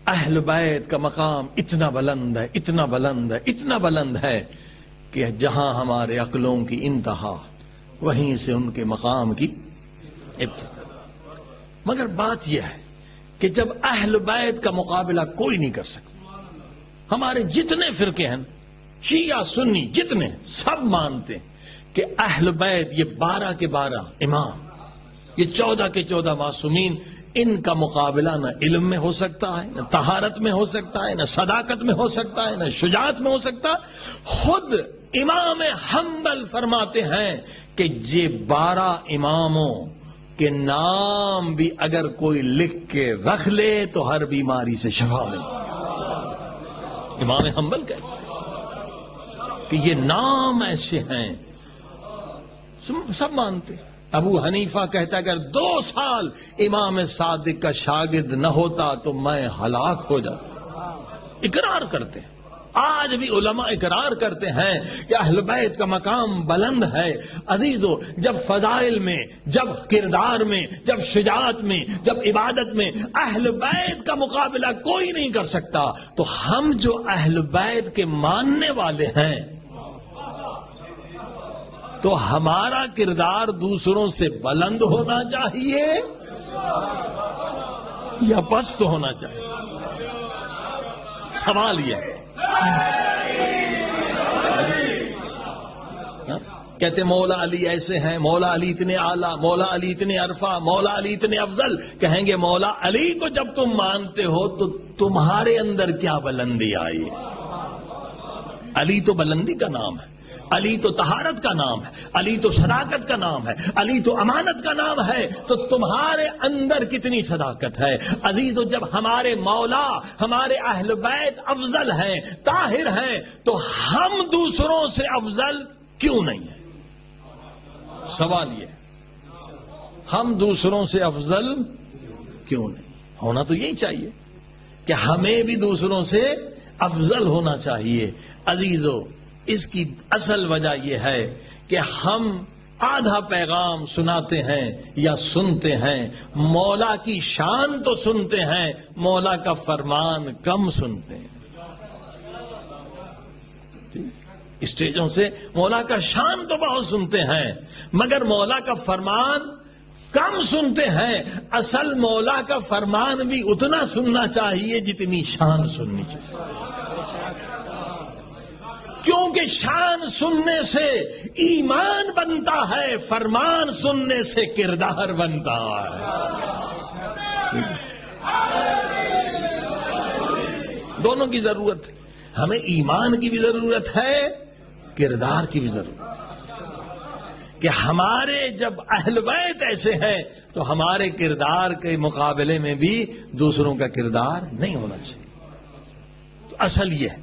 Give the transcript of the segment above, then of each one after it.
اہل بیت کا مقام اتنا بلند ہے، اتنا بلند ہے، اتنا بلند ہے کہ جہاں ہمارے عقلوں کی انتہا وہیں سے ان کے مقام کی ابتدا۔ مگر بات یہ ہے کہ جب اہل بیت کا مقابلہ کوئی نہیں کر سکتا، ہمارے جتنے فرقے ہیں، شیعہ سنی جتنے، سب مانتے ہیں کہ اہل بیت یہ 12 کے 12 امام، یہ 14 کے 14 معصومین، ان کا مقابلہ نہ علم میں ہو سکتا ہے، نہ طہارت میں ہو سکتا ہے، نہ صداقت میں ہو سکتا ہے، نہ شجاعت میں ہو سکتا۔ خود امام حنبل فرماتے ہیں کہ یہ 12 اماموں کے نام بھی اگر کوئی لکھ کے رکھ لے تو ہر بیماری سے شفا ملے۔ امام حنبل کہتے ہیں کہ یہ نام ایسے ہیں، سب مانتے ہیں۔ ابو حنیفہ کہتا ہے اگر 2 سال امام صادق کا شاگرد نہ ہوتا تو میں ہلاک ہو جاتا۔ اقرار کرتے ہیں، آج بھی علماء اقرار کرتے ہیں کہ اہل بیت کا مقام بلند ہے۔ عزیزو، جب فضائل میں، جب کردار میں، جب شجاعت میں، جب عبادت میں اہل بیت کا مقابلہ کوئی نہیں کر سکتا، تو ہم جو اہل بیت کے ماننے والے ہیں تو ہمارا کردار دوسروں سے بلند ہونا چاہیے یا پست ہونا چاہیے؟ سوال یہ ہے۔ کہتے مولا علی ایسے ہیں، مولا علی اتنے اعلیٰ، مولا علی اتنے عرفہ، مولا علی اتنے افضل۔ کہیں گے مولا علی کو جب تم مانتے ہو تو تمہارے اندر کیا بلندی آئی ہے؟ علی تو بلندی کا نام ہے، علی تو طہارت کا نام ہے، علی تو صداقت کا نام ہے، علی تو امانت کا نام ہے، تو تمہارے اندر کتنی صداقت ہے؟ عزیزو، جب ہمارے مولا، ہمارے اہل بیت افضل ہیں، طاہر ہیں، تو ہم دوسروں سے افضل کیوں نہیں ہیں؟ سوال یہ ہے، ہم دوسروں سے افضل کیوں نہیں؟ ہونا تو یہی چاہیے کہ ہمیں بھی دوسروں سے افضل ہونا چاہیے۔ عزیزو، اس کی اصل وجہ یہ ہے کہ ہم آدھا پیغام سناتے ہیں یا سنتے ہیں، مولا کی شان تو سنتے ہیں، مولا کا فرمان کم سنتے ہیں۔ اسٹیجوں سے مولا کا شان تو بہت سنتے ہیں مگر مولا کا فرمان کم سنتے ہیں۔ اصل مولا کا فرمان بھی اتنا سننا چاہیے جتنی شان سننی چاہیے، کیونکہ شان سننے سے ایمان بنتا ہے، فرمان سننے سے کردار بنتا ہے۔ دونوں کی ضرورت ہے، ہمیں ایمان کی بھی ضرورت ہے، کردار کی بھی ضرورت ہے، کہ ہمارے جب اہل بیت ایسے ہیں تو ہمارے کردار کے مقابلے میں بھی دوسروں کا کردار نہیں ہونا چاہیے۔ تو اصل یہ ہے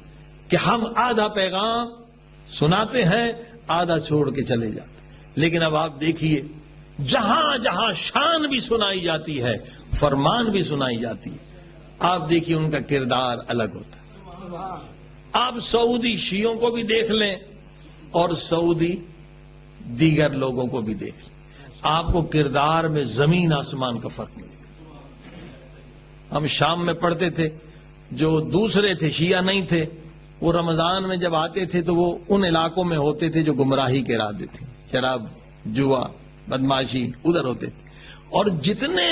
کہ ہم آدھا پیغام سناتے ہیں، آدھا چھوڑ کے چلے جاتے ہیں۔ لیکن اب آپ دیکھیے، جہاں جہاں شان بھی سنائی جاتی ہے، فرمان بھی سنائی جاتی ہے، آپ دیکھیے ان کا کردار الگ ہوتا ہے۔ آپ سعودی شیعوں کو بھی دیکھ لیں اور سعودی دیگر لوگوں کو بھی دیکھ لیں، آپ کو کردار میں زمین آسمان کا فرق ملے گا۔ ہم شام میں پڑھتے تھے، جو دوسرے تھے، شیعہ نہیں تھے، وہ رمضان میں جب آتے تھے تو وہ ان علاقوں میں ہوتے تھے جو گمراہی کے ارادے تھے، شراب، جوا، بدماشی ادھر ہوتے تھے، اور جتنے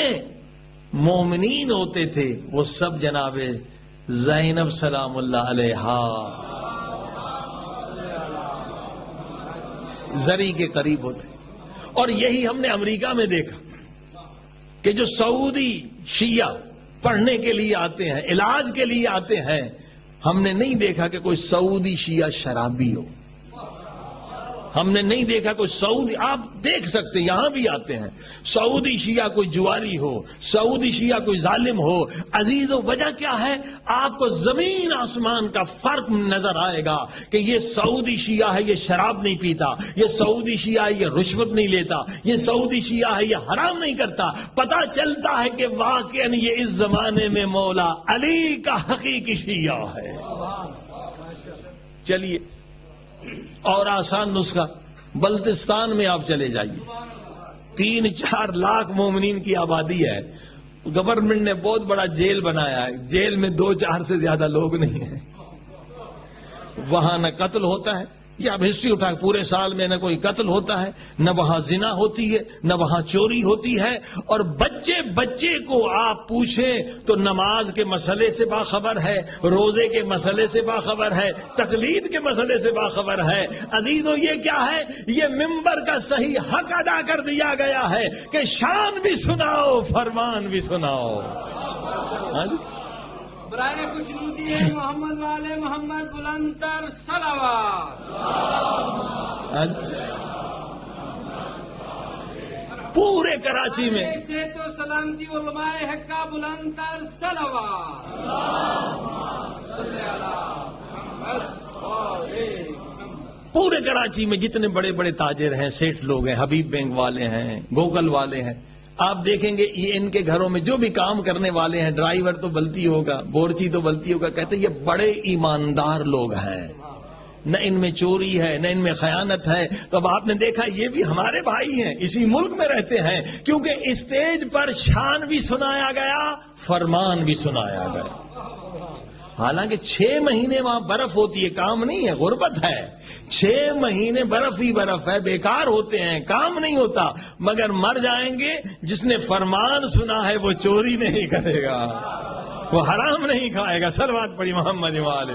مومنین ہوتے تھے وہ سب جناب زینب سلام اللہ علیہا زری کے قریب ہوتے۔ اور یہی ہم نے امریکہ میں دیکھا کہ جو سعودی شیعہ پڑھنے کے لیے آتے ہیں، علاج کے لیے آتے ہیں، ہم نے نہیں دیکھا کہ کوئی سعودی شیعہ شرابی ہو، ہم نے نہیں دیکھا کوئی سعودی، آپ دیکھ سکتے یہاں بھی آتے ہیں، سعودی شیعہ کوئی جواری ہو، سعودی شیعہ کوئی ظالم ہو۔ عزیزو، وجہ کیا ہے؟ آپ کو زمین آسمان کا فرق نظر آئے گا کہ یہ سعودی شیعہ ہے، یہ شراب نہیں پیتا، یہ سعودی شیعہ ہے، یہ رشوت نہیں لیتا، یہ سعودی شیعہ ہے، یہ حرام نہیں کرتا۔ پتہ چلتا ہے کہ واقعاً یہ اس زمانے میں مولا علی کا حقیقی شیعہ ہے۔ چلیے، اور آسان نسخہ، بلتستان میں آپ چلے جائیے، 3-4 لاکھ مومنین کی آبادی ہے، گورنمنٹ نے بہت بڑا جیل بنایا ہے، جیل میں 2-4 سے زیادہ لوگ نہیں ہیں، وہاں نہ قتل ہوتا ہے، یہ آپ ہسٹری اٹھا پورے سال میں نہ کوئی قتل ہوتا ہے، نہ وہاں زنا ہوتی ہے، نہ وہاں چوری ہوتی ہے، اور بچے کو آپ پوچھیں تو نماز کے مسئلے سے باخبر ہے، روزے کے مسئلے سے باخبر ہے، تقلید کے مسئلے سے باخبر ہے۔ عزیزو یہ کیا ہے؟ یہ منبر کا صحیح حق ادا کر دیا گیا ہے کہ شان بھی سناؤ، فرمان بھی سناؤ۔ ہاں جی؟ برائے خوشنودی محمد والے محمد بلند تر صلوات۔ پورے کراچی میں سے تو سلامتی علماء حق کا بلند تر صلوات۔ پورے کراچی میں جتنے بڑے بڑے تاجر ہیں، سیٹھ لوگ ہیں، حبیب بینک والے ہیں، گوگل والے ہیں، آپ دیکھیں گے یہ ان کے گھروں میں جو بھی کام کرنے والے ہیں، ڈرائیور تو بلتی ہوگا، بورچی تو بلتی ہوگا، کہتے ہیں یہ بڑے ایماندار لوگ ہیں، نہ ان میں چوری ہے نہ ان میں خیانت ہے۔ تو اب آپ نے دیکھا یہ بھی ہمارے بھائی ہیں، اسی ملک میں رہتے ہیں، کیونکہ اسٹیج پر شان بھی سنایا گیا، فرمان بھی سنایا گیا۔ حالانکہ 6 مہینے وہاں برف ہوتی ہے، کام نہیں ہے، غربت ہے، 6 مہینے برف ہی برف ہے، بیکار ہوتے ہیں، کام نہیں ہوتا، مگر مر جائیں گے۔ جس نے فرمان سنا ہے وہ چوری نہیں کرے گا، وہ حرام نہیں کھائے گا۔ صلوات پڑھی محمد والے۔